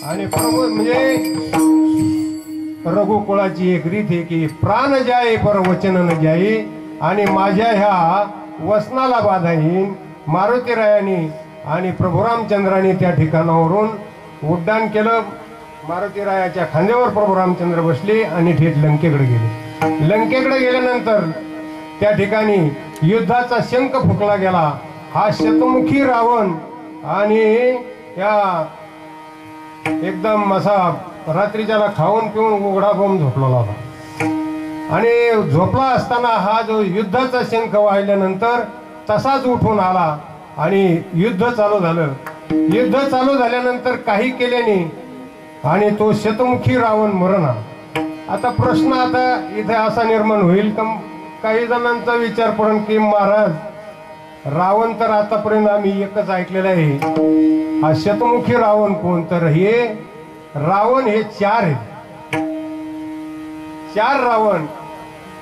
आणि प्रभू म्हणजे रघुकुळाची एक रीत आहे की प्राण जाये पर वचन न जाये, आणि माझ्या ह्या वसनाला बाधा येईन. मारुतीरायानी आणि प्रभू रामचंद्रांनी त्या ठिकाणावरून उड्डाण केलं. मारुतीरायाच्या खांद्यावर प्रभू रामचंद्र बसले आणि थेट लंकेकडे गेले. लंकेकडे गेल्यानंतर त्या ठिकाणी युद्धाचा शंख फुकला गेला. हा शतमुखी रावण आणि या एकदम असा रात्रीच्याला खाऊन पिऊन उघडा बोंब झोपलेला होता. आणि झोपला असताना हा जो युद्धाचा शंख वाजल्यानंतर तसाच उठून आला आणि युद्ध चालू झालं. युद्ध चालू झाल्यानंतर काही केल्याने आणि तो शतमुखी रावण मरणा. आता प्रश्न आता इथे असा निर्माण होईल का, काही जणांचा विचार पडेल की महाराज रावण तर आतापर्यंत आम्ही एकच ऐकलेला आहे, हा शतमुखी रावण कोण? तर हे रावण हे चार आहेत. चार रावण,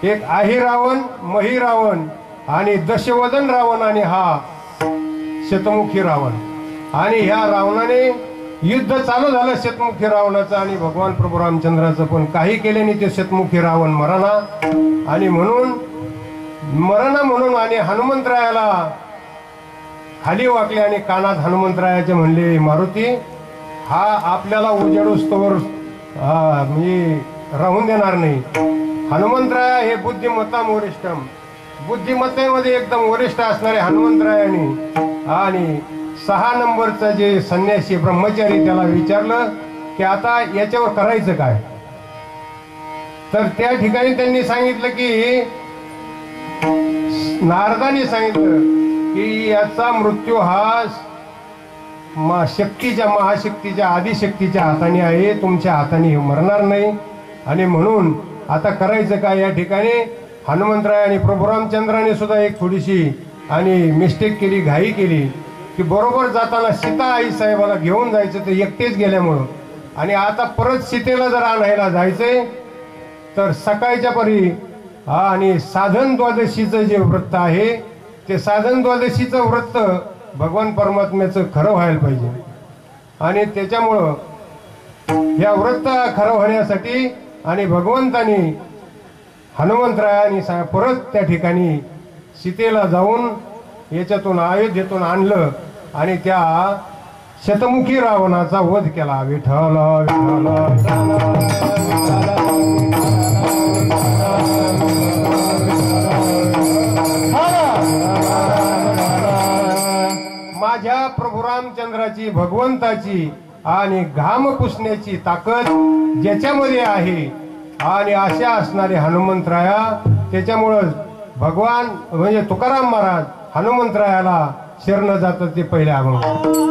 एक आही रावण, मही रावण आणि दशवदन रावण आणि हा शतमुखी रावण. आणि ह्या रावणाने युद्ध चालू झालं शतमुखी रावणाचं आणि भगवान प्रभू रामचंद्राचं, पण काही केल्याने ते शतमुखी रावण मरणा. आणि म्हणून मरणा म्हणून आणि हनुमंतरायाला खाली वाकले आणि कानात हनुमंतरायाचे म्हणले, मारुती हा आपल्याला उजेडोस्तवर मी राहून देणार नाही. हनुमंतराया हे बुद्धिमत्ता वरिष्ठम, बुद्धिमत्तेमध्ये एकदम वरिष्ठ असणारे हनुमंतरायाने आणि 6 नंबरचं जे संन्यासी ब्रह्मचारी त्याला विचारलं की आता याच्यावर करायचं काय? तर त्या ठिकाणी त्यांनी सांगितलं की नारदाने सांगितलं की याचा मृत्यू हा शक्तीच्या महाशक्तीच्या आदिशक्तीच्या हाताने आहे, तुमच्या हाताने मरणार नाही. आणि म्हणून आता करायचं काय? या ठिकाणी हनुमंतराय आणि प्रभू रामचंद्राने सुद्धा एक थोडीशी आणि मिस्टेक केली, घाई केली की बरोबर जाताना सीता आई साहेबाला घेऊन जायचं ते एकटेच गेल्यामुळं, आणि आता परत सीतेला जर आणायला जायचंय तर सकाळच्या परी आणि साधन द्वादशीचं जे व्रत आहे ते साधन द्वादशीचं व्रत भगवान परमात्म्याचं खरं व्हायला पाहिजे. आणि त्याच्यामुळं या व्रत खरं होण्यासाठी आणि भगवंतानी हनुमंतरायाने परत त्या ठिकाणी सीतेला जाऊन याच्यातून अयोध्येतून आणलं आणि त्या शतमुखी रावणाचा वध केला. विठ्ठल माझ्या प्रभू रामचंद्राची भगवंताची आणि घाम पुसण्याची ताकद ज्याच्यामध्ये आहे आणि अशा असणारे हनुमंतराया, त्याच्यामुळं भगवान म्हणजे तुकाराम महाराज हनुमंतरायाला शरण जातात ते पहिल्या अभंग.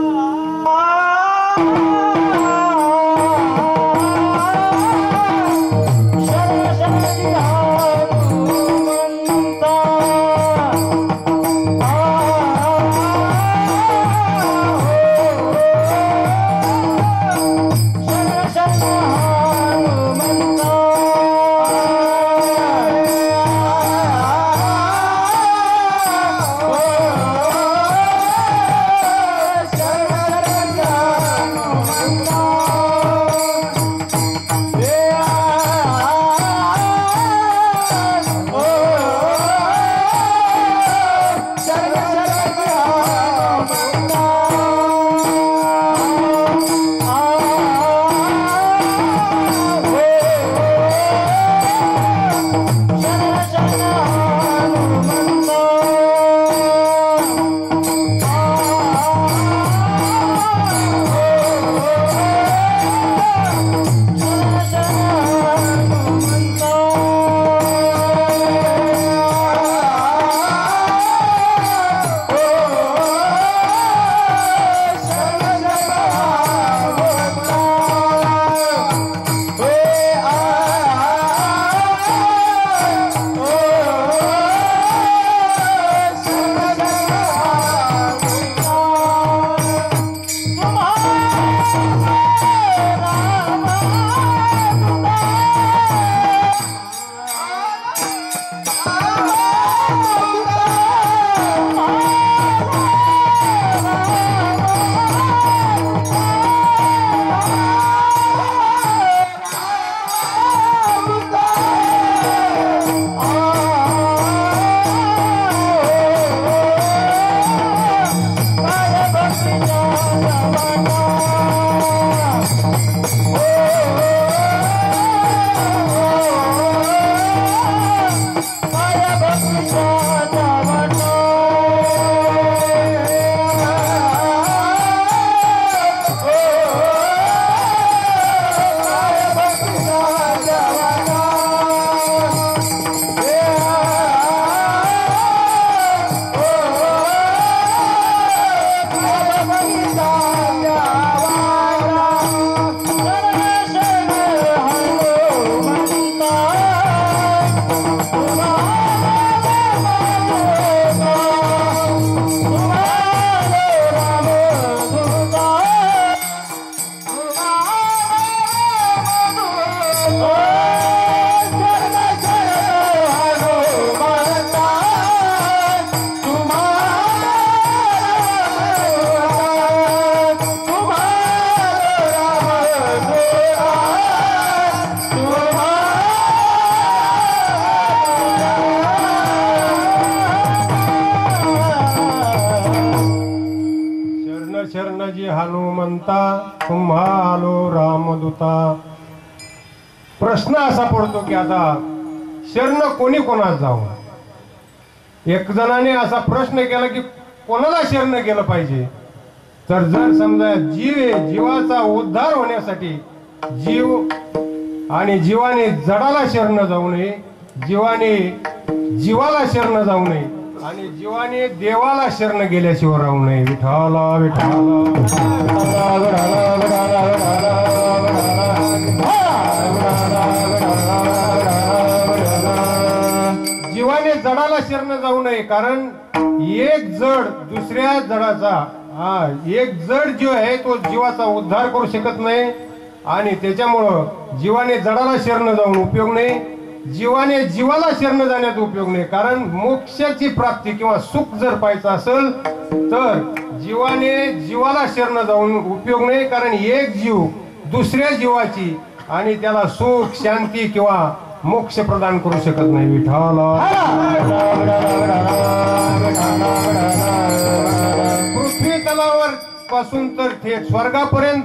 म्हणता तुम्हालो रामदूता. प्रश्न असा पडतो की आता शरण कोणी कोणात जावं. एक जणाने असा प्रश्न केला की कोणाला शरण गेलं पाहिजे. तर जर समजा जीव आहे, जीवाचा उद्धार होण्यासाठी जीव आणि जीवाने जडाला शरण जाऊ नये, जीवाने जीवाला शरण जाऊ नये आणि जीवाने देवाला शरण गेल्याशिवाय राहू नये. विठाला विठाला जीवाने जडाला शरण जाऊ नये. कारण एक जड दुसऱ्या जडाचा एक जड जीव आहे तो जीवाचा उद्धार करू शकत नाही आणि त्याच्यामुळं जीवाने जडाला शरण जाऊन उपयोग नाही, जीवाने जीवाला शरण जाण्यात उपयोग नाही. कारण मोक्षाची प्राप्ती किंवा सुख जर पाहायचं असेल तर जीवाने जीवाला शरण जाऊन उपयोग नाही. कारण एक जीव दुसऱ्या जीवाची आणि त्याला सुख शांती किंवा मोक्ष प्रदान करू शकत नाही. विठाला पृथ्वी तलावर पासून तर थेट स्वर्गापर्यंत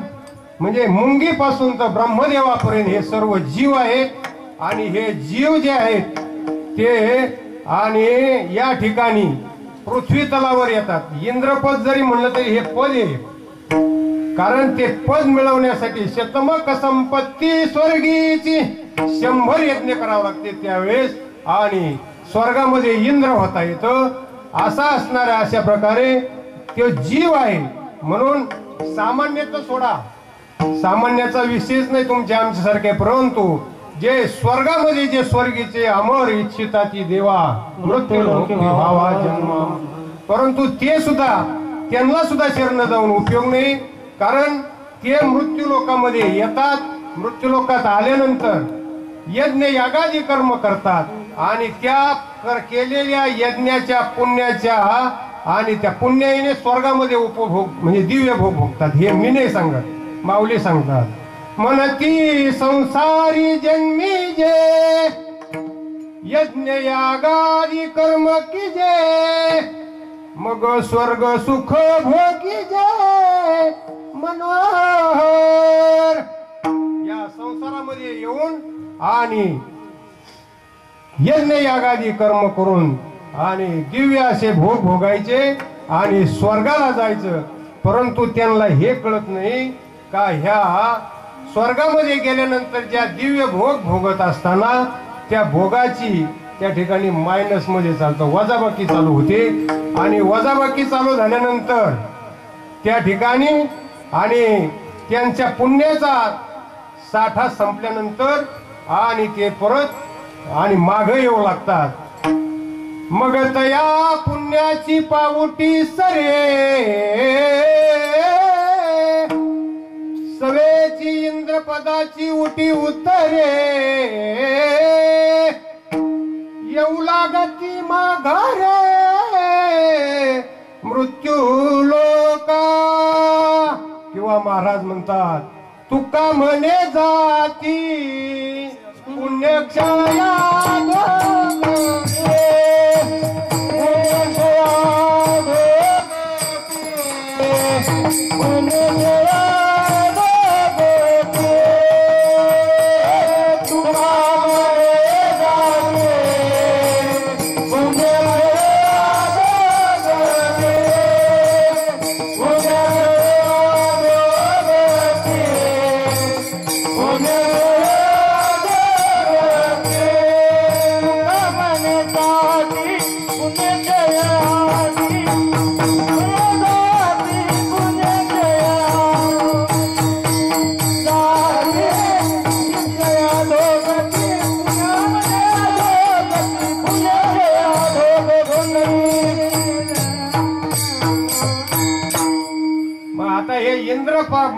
म्हणजे मुंगी पासून तर ब्रह्मदेवापर्यंत हे सर्व जीव आहेत आणि हे जीव जे आहेत ते आणि या ठिकाणी पृथ्वी तलावर येतात. इंद्रपद जरी म्हणलं तरी हे पद आहे. कारण ते पद मिळवण्यासाठी शतमक संपत्ती स्वर्गीची 100 यज्ञ करावं लागते त्यावेळेस आणि स्वर्गामध्ये इंद्र होता येतं. असा असणाऱ्या अशा प्रकारे तो जीव आहे. म्हणून सामान्यतः सोडा, सामान्याचा विशेष नाही तुमच्या आमच्यासारखे, परंतु जे स्वर्गामध्ये जे स्वर्गीचे अमर इच्छिताची देवा मृत्यू भावा जन्म, परंतु ते सुद्धा त्यांना सुद्धा शरण जाऊन उपयोग नाही. कारण ते मृत्यू लोकामध्ये येतात. मृत्यू लोकात आल्यानंतर यज्ञ यागादी कर्म करतात आणि त्या केलेल्या यज्ञाच्या पुण्याच्या आणि त्या पुण्याने स्वर्गामध्ये उपभोग म्हणजे दिव्य भोग भोगतात. हे मी नाही सांगत, माऊली सांगतात. मनती संसारी जन्मी जे यज्ञ यागादी कर्म कीजे मग स्वर्ग सुख भोगी जे मनोहर. या संसारामध्ये येऊन आणि यज्ञ यागादी कर्म करून आणि दिव्य असे भोग भोगायचे आणि स्वर्गाला जायचं. परंतु त्यांना हे कळत नाही का ह्या स्वर्गामध्ये गेल्यानंतर ज्या दिव्य भोग भोगत असताना त्या भोगाची त्या ठिकाणी मायनस मध्ये चालतं, वजाबाकी चालू होते आणि वजाबाकी चालू झाल्यानंतर त्या ठिकाणी आणि त्यांच्या पुण्याचा साठा संपल्यानंतर आणि ते परत आणि माग येऊ लागतात. मग तया पुण्याची पावटी सरे सवेची इंद्रपदाची उटी उतरे येऊ लागती माघारे मृत्यू लोका. किंवा महाराज म्हणतात तुका म्हणे जाती पुण्यक्षया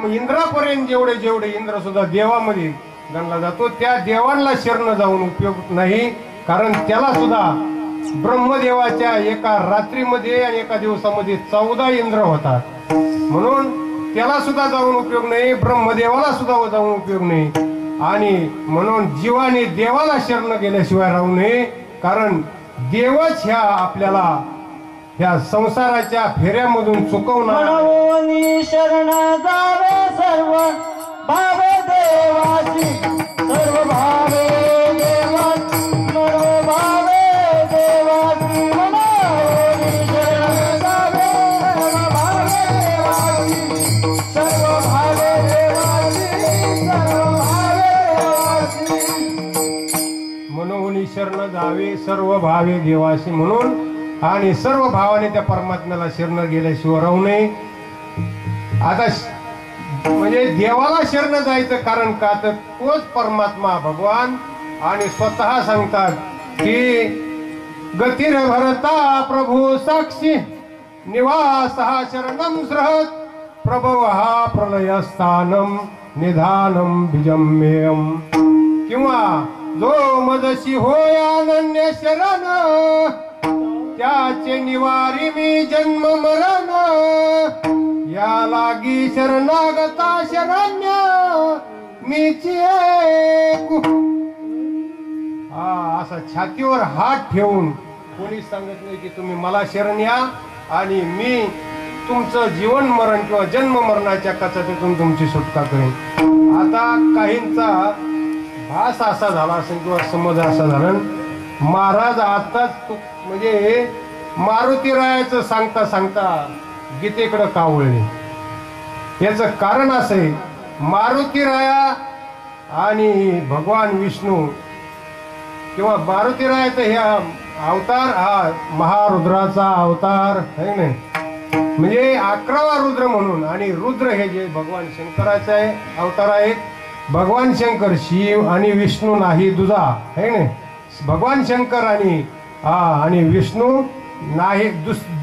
इंद्रापर्यंत जेवढे जेवढे इंद्र सुद्धा देवामध्ये गणला जातो त्या देवांना शरण जाऊन उपयोग नाही. कारण त्याला सुद्धा ब्रह्मदेवाच्या एका रात्रीमध्ये आणि एका दिवसामध्ये 14 इंद्र होतात. म्हणून त्याला सुद्धा जाऊन उपयोग नाही, ब्रह्मदेवाला सुद्धा जाऊन उपयोग नाही. आणि म्हणून जीवाने देवाला शरण गेल्याशिवाय राहू नये. कारण देवच ह्या आपल्याला ह्या संसाराच्या फेऱ्यामधून चुकवणार. मनोनी शरण जावे सर्व भावे देवासी, सर्व भावे देवासी, सर्व भावे देवासी. मनोनी शरण जावे सर्व भावे देवासी, सर्व भावे देवासी, सर्व भावे देवासी. मनोनी शरण जावे सर्व भावे देवासी म्हणून आणि सर्व भावाने त्या परमात्म्याला शरण गेल्याशिवाय राहू नये. आता म्हणजे देवाला शरण जायचं कारण का तर तोच परमात्मा भगवान आणि स्वतः सांगतात की गतीर भरता प्रभू साक्षी निवास हा शरणम सहज प्रभव हा प्रलय स्थानम निधानम बीजम्येयम. किंवा जो मजशी होय अनन्य शरण त्याचे निवारी मी जन्म मरण. या लागी शरणागता शरण्य मीची ऐकू. असा छातीवर हात ठेवून कोणी सांगत नाही की तुम्ही मला शरण या आणि मी तुमचं जीवन मरण किंवा जन्म मरणाच्या कचाट्यातून तुमची सुटका करेन. आता काहींचा भास असा झाला असेल किंवा समज असा झाला, महाराज आताच म्हणजे मारुती रायाचं सांगता सांगता गीतेकडे का वळले. याचं कारण असं आहे, मारुती राया आणि भगवान विष्णू किंवा मारुती रायाचा हे अवतार हा महारुद्राचा अवतार आहे ना, म्हणजे 11वा रुद्र म्हणून. आणि रुद्र हे जे भगवान शंकराचे आहे अवतार आहेत. भगवान शंकर शिव आणि विष्णू नाही दुजा आहे ना. भगवान शंकर आणि विष्णू नाही,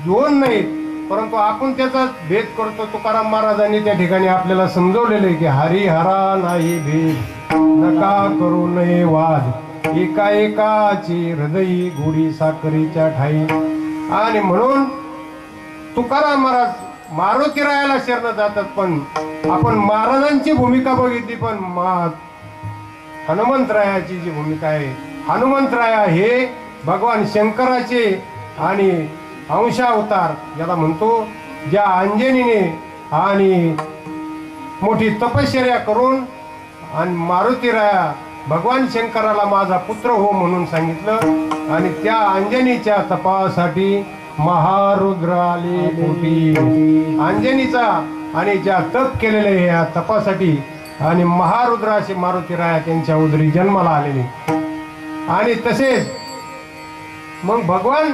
दोन नाहीत, परंतु आपण त्याचा भेद करतो. तुकाराम महाराजांनी त्या ठिकाणी आपल्याला समजवलेलं आहे की हरिहरा नाही भेद नका करू नये वाद, एका एकाची हृदयी गोडी साखरीच्या ठाई. आणि म्हणून तुकाराम महाराज मारुती रायाला शरण जातात. पण आपण महाराजांची भूमिका बघितली, पण हनुमंतरायाची जी भूमिका आहे, हनुमंतराया हे भगवान शंकराचे आणि अंशावतार ज्याला म्हणतो, ज्या अंजनीने आणि मोठी तपश्चर्या करून आणि मारुतीराया भगवान शंकराला माझा पुत्र हो म्हणून सांगितलं. आणि त्या अंजनीच्या तपासाठी महारुद्र आले पोटी. अंजनीचा आणि ज्या तप केलेले या तपासाठी आणि महारुद्राशी मारुतीराया त्यांच्या उदरी जन्माला आलेले. आणि तसेच मग भगवान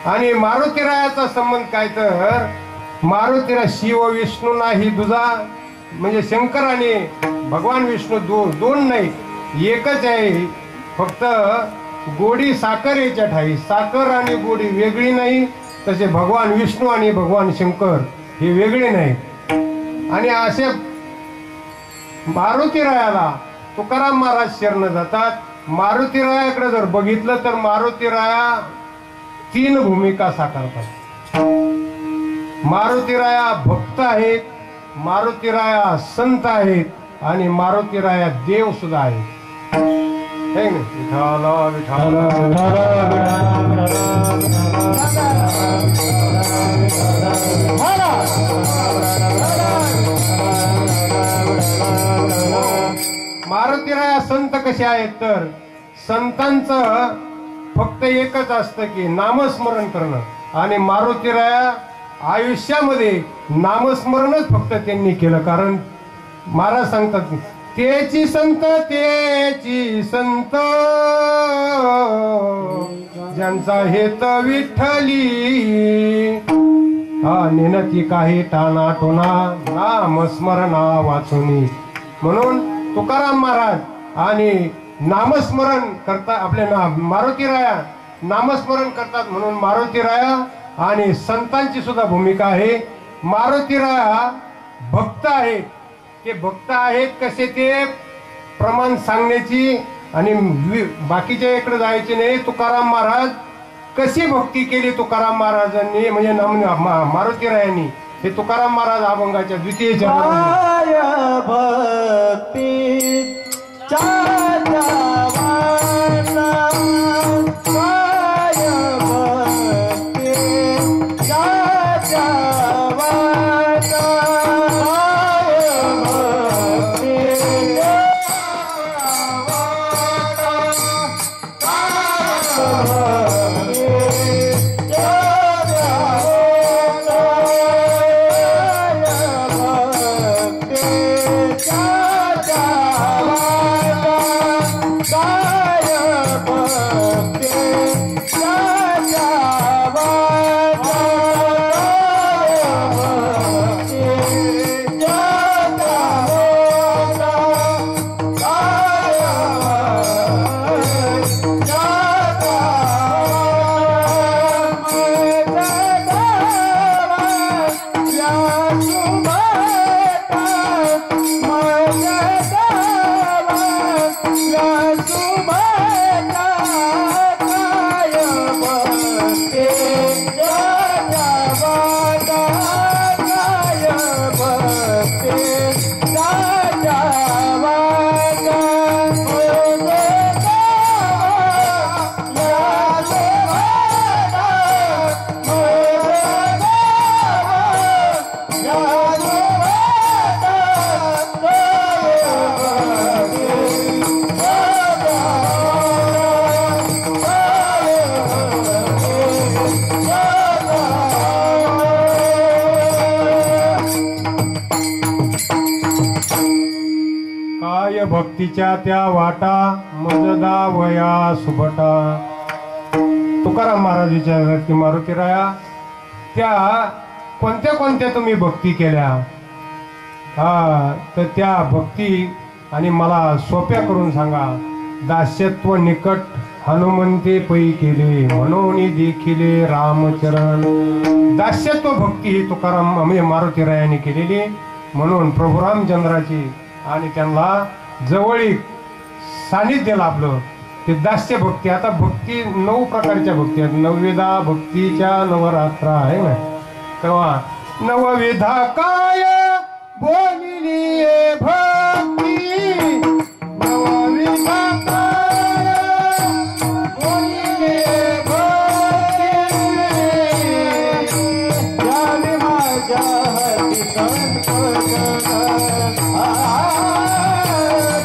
आणि मारुतीरायाचा संबंध काय तर मारुतीरा शिव विष्णू नाही दुजा, म्हणजे शंकर आणि भगवान विष्णू दोन नाही एकच आहे. फक्त गोडी साखर याच्या ठाई, साखर आणि गोडी वेगळी नाही. तसे भगवान विष्णू आणि भगवान शंकर हे वेगळे नाही. आणि असे मारुतीरायाला तुकाराम महाराज शरण जातात. मारुतीरायाकडे जर बघितलं तर मारुतीराया 3 भूमिका साकारतात. मारुतीराया भक्त आहेत, मारुतीराया संत आहेत आणि मारुतीराया देव सुद्धा आहेत. विठाला विठाला मारुतीराया संत कसे आहेत तर संतांचं फक्त एकच असतं की नामस्मरण करणं. आणि मारुतीराया आयुष्यामध्ये नामस्मरणच फक्त त्यांनी केलं. कारण महाराज सांगतात तेची संत ज्यांचा हेत विठ्ठली नेनती काही टाना टोना नामस्मरणा वाचुनी. म्हणून तुकाराम महाराज आणि नामस्मरण करता आपले मारुतीराया नामस्मरण करतात. म्हणून मारुतीराया आणि संतांची सुद्धा भूमिका आहे. मारुतीराया भक्त आहेत. ते भक्त आहेत कसे ते प्रमाण सांगण्याची आणि बाकीच्या इकडे जायचे नाही. तुकाराम महाराज कशी भक्ती केली तुकाराम महाराजांनी म्हणजे मारुतीरायांनी हे तुकाराम महाराज अभंगाच्या द्वितीय भक्ती चार काय भक्तीच्या त्या वाटा मजदा वया सुभटा. तुकाराम महाराज विचारतात की मारुतीराया त्या कोणत्या कोणत्या तुम्ही भक्ती केल्या. तर त्या भक्ती आणि मला सोप्या करून सांगा. दास्यत्व निकट हनुमंते पै केले म्हणून देखिले रामचरण. दास्यत्व भक्ती ही तुकाराम मारुतीरायाने केलेली म्हणून प्रभू रामचंद्राची आणि त्यांना जवळीक सानिध्य लाभलं ते दास्य भक्ती. आता भक्ती 9 प्रकारच्या भक्ती आहेत. नवविधा भक्तीच्या नवरात्र आहे ना तेव्हा नवविधा काय बोलिली भक्ती. नवविधा काय बोलिली भक्ती. जाने माझ्या हाती संत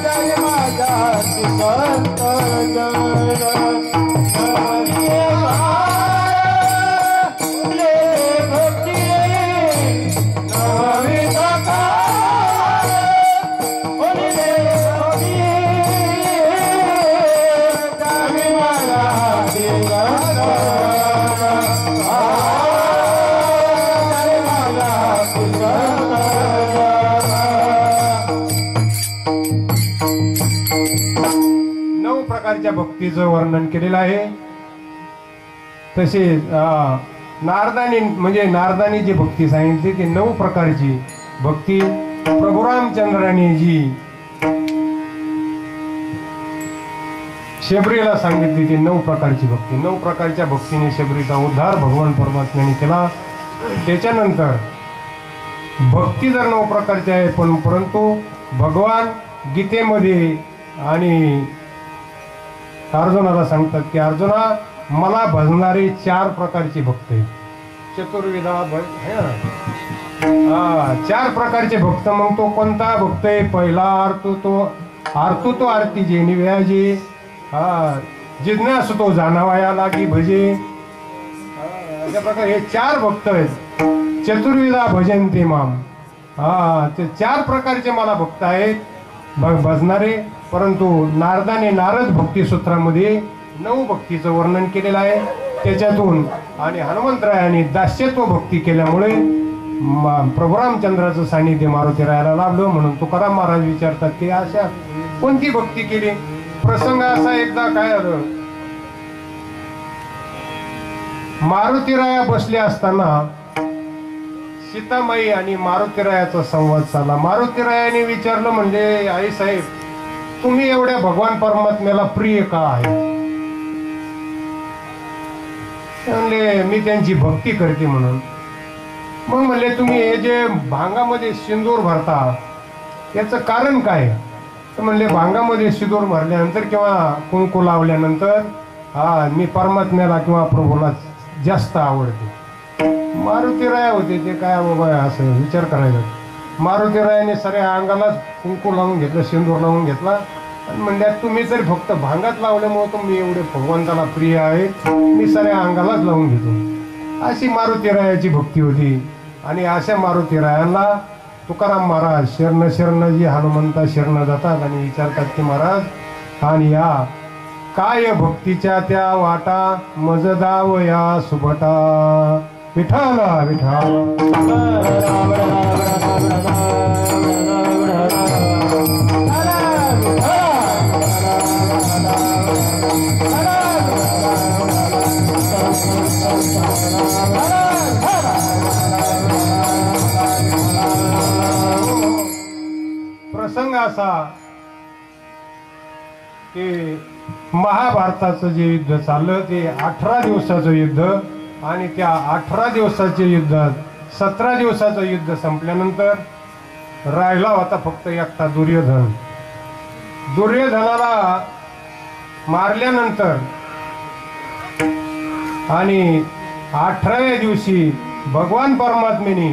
जाने माझ्या हाती संत भक्तीचं वर्णन केलेलं आहे. तसेच नारदानी म्हणजे नारदानी जी भक्ती सांगितली ती 9 प्रकारची भक्ती प्रभू रामचंद्राने जी शबरीला सांगितली ती 9 प्रकारची भक्ती. 9 प्रकारच्या भक्तीने शबरीचा उद्धार भगवान परमात्म्याने केला. त्याच्यानंतर भक्ती जर 9 प्रकारची आहे परंतु भगवान गीतेमध्ये आणि अर्जुनाला सांगतात की अर्जुना मला भजणारे 4 प्रकारचे भक्त आहेत. चतुर्विधा 4 प्रकारचे भक्त. मग तो कोणता भक्त आहे. पहिला आरतू तो आरती जे निव्याजे. जिज्ञासू तो जाणावाया लागी भजे. अशा प्रकारे हे 4 भक्त आहेत. चतुर्विधा भजन्ते माम. ते 4 प्रकारचे मला भक्त आहेत भजणारे. परंतु नारदाने नारद भक्ती सूत्रामध्ये 9 भक्तीचं वर्णन केलेलं आहे. त्याच्यातून आणि हनुमंतरायाने दास्यत्व भक्ती केल्यामुळे प्रभू रामचंद्राचं सानिध्य मारुतीरायाला लाभलं. म्हणून तुकाराम महाराज विचारतात की अशा कोणती भक्ती केली. प्रसंग असा एकदा काय आलं. मारुतीराया बसले असताना सीतामाई आणि मारुतीरायाचा संवाद चालला. मारुतीरायाने विचारलं म्हणजे आई साहेब तुम्ही एवढ्या भगवान परमात्म्याला प्रिय का आहे. म्हणले मी त्यांची भक्ती करते म्हणून. मग म्हणले तुम्ही हे जे भांगामध्ये सिंदूर भरता याचं कारण काय. तर म्हणले भांगामध्ये सिंदूर भरल्यानंतर किंवा कुंकू लावल्यानंतर मी परमात्म्याला किंवा प्रभूला जास्त आवडते. मारुतीराया होते ते काय बाबा असं विचार करायचा. मारुतीरायाने साऱ्या अंगाला कुंकू लावून घेतलं सिंदूर लावून घेतला आणि म्हणल्या तुम्ही जर फक्त भांगात लावल्यामुळे तुम्ही एवढे भगवंताला प्रिय आहेत मी साऱ्या अंगालाच लावून घेतो. अशी मारुतीरायाची भक्ती होती. आणि अशा मारुतीरायांना तुकाराम महाराज शरण जी हनुमंता शरण जातात आणि विचारतात की महाराज आणि या काय भक्तीच्या त्या वाटा मजदावया सुभटा. विठाला प्रसंग असा की महाभारताचं जे युद्ध चाललं ते 18 दिवसाचं युद्ध आणि त्या 18 दिवसाच्या युद्धात 17 दिवसाचं युद्ध संपल्यानंतर राहिला होता फक्त एकटा दुर्योधन. दुर्योधनाला मारल्यानंतर आणि 18व्या दिवशी भगवान परमात्म्याने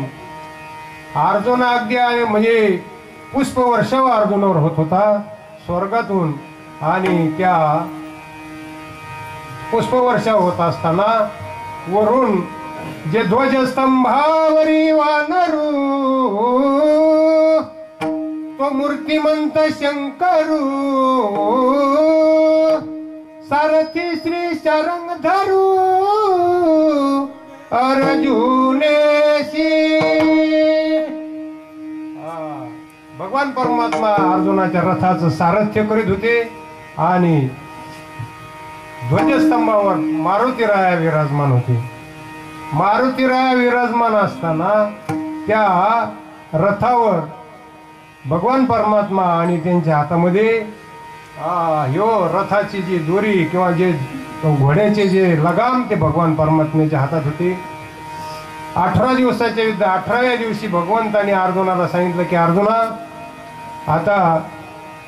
अर्जुना अगदी म्हणजे पुष्पवर्षाव अर्जुनावर होत होता स्वर्गातून. आणि त्या पुष्पवर्षाव होत असताना वरून जे ध्वजस्तंभावरी वानरू तो मूर्तिमंत शंकरू सारथी श्री शरंग धरू अर्जुनेशी. भगवान परमात्मा अर्जुनाच्या रथाचं सारथ्य करीत होते आणि ध्वजस्तंभावर मारुतीराया विराजमान होते. मारुतीराया विराजमान असताना त्या रथावर भगवान परमात्मा आणि त्यांच्या हातामध्ये ह्यो रथाची जी दोरी किंवा जे घोड्याचे जे लगाम ते भगवान परमात्म्याच्या हातात होते. 18 दिवसाच्या युद्ध 18व्या दिवशी भगवंताने अर्जुनाला सांगितलं की अर्जुना आता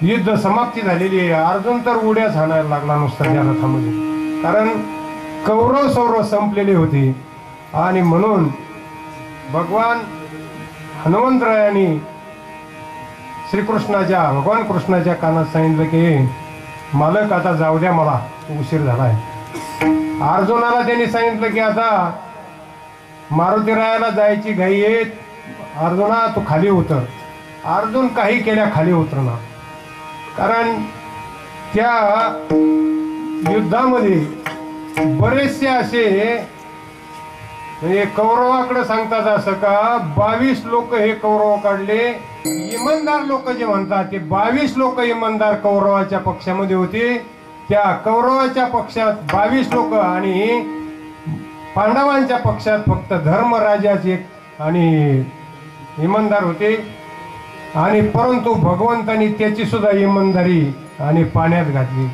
युद्ध समाप्ती झालेली आहे. अर्जुन तर उड्याच हाणायला लागला नुसता त्या रथामध्ये, कारण कौरव सौरव संपलेले होते. आणि म्हणून भगवान हनुमंतरायांनी भगवान कृष्णाच्या कानात सांगितलं की मालक आता जाऊ द्या, मला उशीर झालाय. अर्जुनाला त्यांनी सांगितलं की आता मारुतीरायाला जायची घाई आहे, अर्जुना तू खाली उतर. अर्जुन काही केल्या खाली उतरणार, कारण त्या युद्धामध्ये बरेचसे असे म्हणजे कौरवाकडे सांगतात असं का 22 लोक हे कौरव काढले. इमानदार लोक जे म्हणतात ते 22 लोक इमानदार कौरवाच्या पक्षामध्ये होते. त्या कौरवाच्या पक्षात 22 लोक आणि पांडवांच्या पक्षात फक्त धर्मराजाचे आणि इमानदार होते. आणि परंतु भगवंतांनी त्याची सुद्धा इमानदारी आणि पाण्यात घातली.